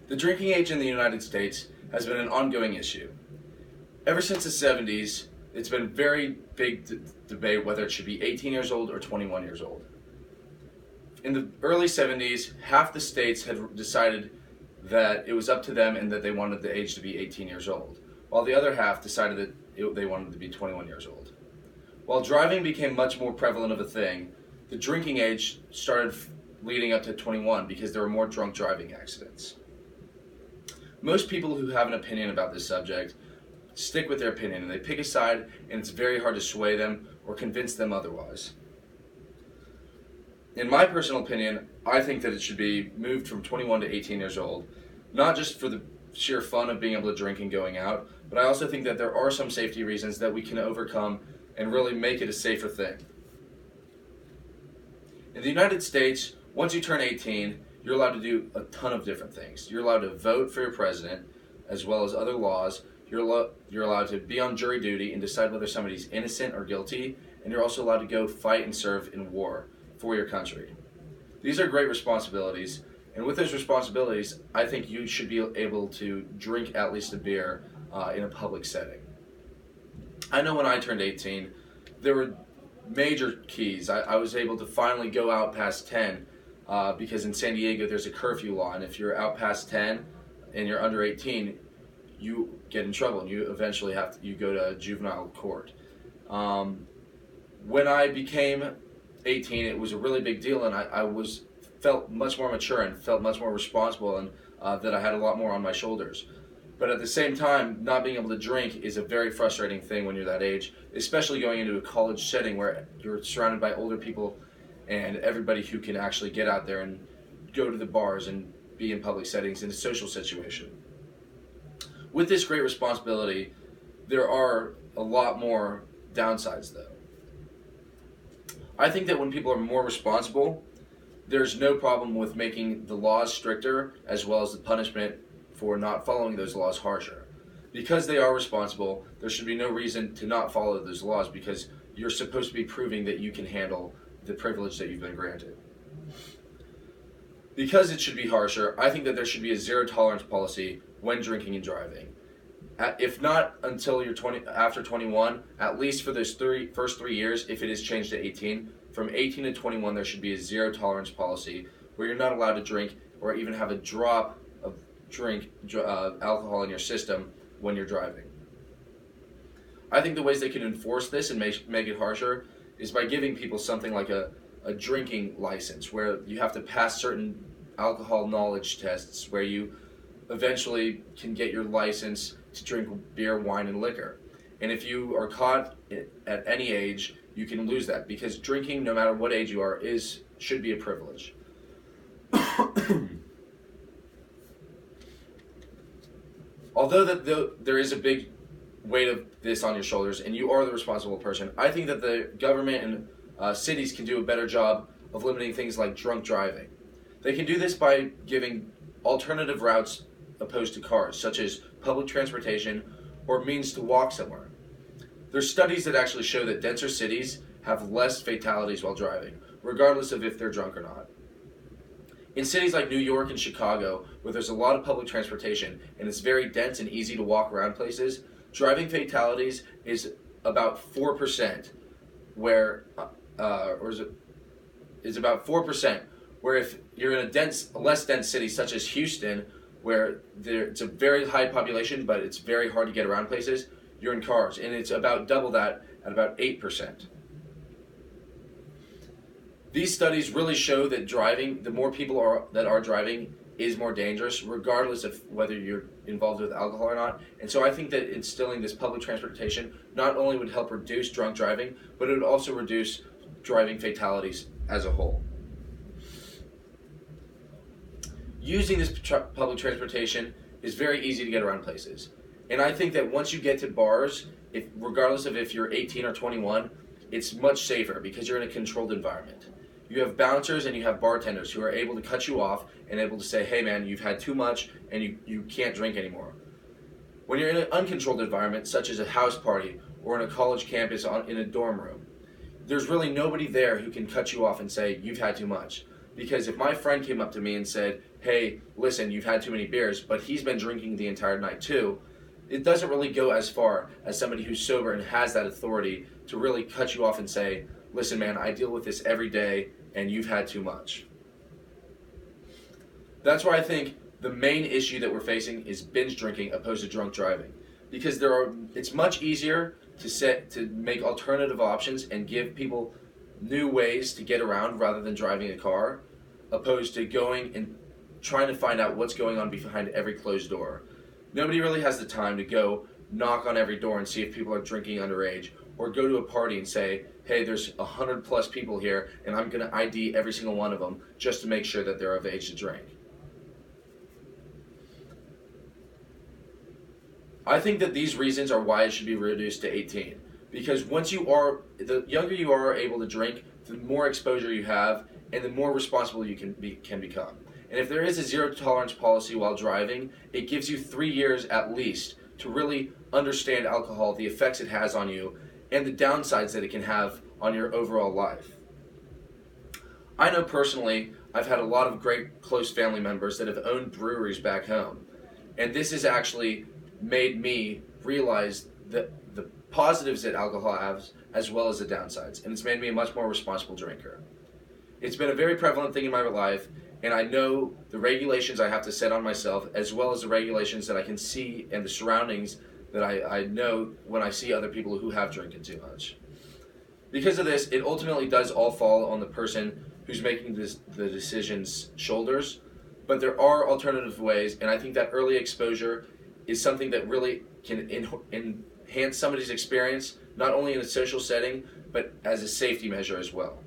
The drinking age in the United States has been an ongoing issue. Ever since the 70s, it's been a very big debate whether it should be 18 years old or 21 years old. In the early 70s, half the states had decided that it was up to them and that they wanted the age to be 18 years old, while the other half decided that they wanted to be 21 years old. While driving became much more prevalent of a thing, the drinking age started leading up to 21 because there were more drunk driving accidents. Most people who have an opinion about this subject stick with their opinion and they pick a side, and it's very hard to sway them or convince them otherwise. In my personal opinion, I think that it should be moved from 21 to 18 years old, not just for the sheer fun of being able to drink and going out, but I also think that there are some safety reasons that we can overcome and really make it a safer thing. In the United States, once you turn 18, you're allowed to do a ton of different things. You're allowed to vote for your president, as well as other laws. You're allowed to be on jury duty and decide whether somebody's innocent or guilty, and you're also allowed to go fight and serve in war for your country. These are great responsibilities, and with those responsibilities, I think you should be able to drink at least a beer in a public setting. I know when I turned 18, there were major keys. I was able to finally go out past 10 because in San Diego there's a curfew law, and if you're out past 10 and you're under 18, you get in trouble and you eventually you go to juvenile court. When I became 18, it was a really big deal, and I felt much more mature and felt much more responsible, and that I had a lot more on my shoulders. But at the same time, not being able to drink is a very frustrating thing when you're that age, especially going into a college setting where you're surrounded by older people and everybody who can actually get out there and go to the bars and be in public settings in a social situation. With this great responsibility, there are a lot more downsides though. I think that when people are more responsible, there's no problem with making the laws stricter as well as the punishment for not following those laws harsher. Because they are responsible, there should be no reason to not follow those laws because you're supposed to be proving that you can handle the privilege that you've been granted. Because it should be harsher, I think that there should be a zero tolerance policy when drinking and driving. If not until you're after 21, at least for those first 3 years, if it is changed to 18, from 18 to 21 there should be a zero tolerance policy where you're not allowed to drink or even have a drop of alcohol in your system when you're driving. I think the ways they can enforce this and make it harsher is by giving people something like a drinking license where you have to pass certain alcohol knowledge tests where you eventually can get your license to drink beer, wine, and liquor. And if you are caught at any age, you can lose that because drinking, no matter what age you are, should be a privilege. Although there is a big weight of this on your shoulders and you are the responsible person, I think that the government and cities can do a better job of limiting things like drunk driving. They can do this by giving alternative routes opposed to cars, such as public transportation or means to walk somewhere. There's studies that actually show that denser cities have less fatalities while driving, regardless of if they're drunk or not. In cities like New York and Chicago, where there's a lot of public transportation and it's very dense and easy to walk around places, driving fatalities is about 4%, is about 4%, where if you're in a less dense city such as Houston, where it's a very high population but it's very hard to get around places, you're in cars, and it's about double that at about 8%. These studies really show that driving, the more people that are driving, is more dangerous, regardless of whether you're involved with alcohol or not. And so I think that instilling this public transportation not only would help reduce drunk driving, but it would also reduce driving fatalities as a whole. Using this public transportation is very easy to get around places. And I think that once you get to bars, regardless of if you're 18 or 21, it's much safer because you're in a controlled environment. You have bouncers and you have bartenders who are able to cut you off and able to say, hey man, you've had too much and you can't drink anymore. When you're in an uncontrolled environment, such as a house party or in a college campus in a dorm room, there's really nobody there who can cut you off and say, you've had too much. Because if my friend came up to me and said, hey, listen, you've had too many beers, but he's been drinking the entire night too, it doesn't really go as far as somebody who's sober and has that authority to really cut you off and say, listen, man, I deal with this every day and you've had too much. That's why I think the main issue that we're facing is binge drinking opposed to drunk driving. Because it's much easier to make alternative options and give people new ways to get around rather than driving a car, opposed to going and trying to find out what's going on behind every closed door. Nobody really has the time to go knock on every door and see if people are drinking underage, or go to a party and say, hey, there's 100+ people here and I'm going to ID every single one of them just to make sure that they're of age to drink. I think that these reasons are why it should be reduced to 18. Because the younger you are able to drink, the more exposure you have, and the more responsible you can become. And if there is a zero tolerance policy while driving, it gives you 3 years at least to really understand alcohol, the effects it has on you, and the downsides that it can have on your overall life. I know personally, I've had a lot of great close family members that have owned breweries back home. And this has actually made me realize the positives that alcohol has as well as the downsides, and it's made me a much more responsible drinker. It's been a very prevalent thing in my life, and I know the regulations I have to set on myself as well as the regulations that I can see and the surroundings that I know when I see other people who have drinking too much. Because of this, it ultimately does all fall on the person who's making the decision's shoulders, but there are alternative ways, and I think that early exposure is something that really can enhance somebody's experience, not only in a social setting, but as a safety measure as well.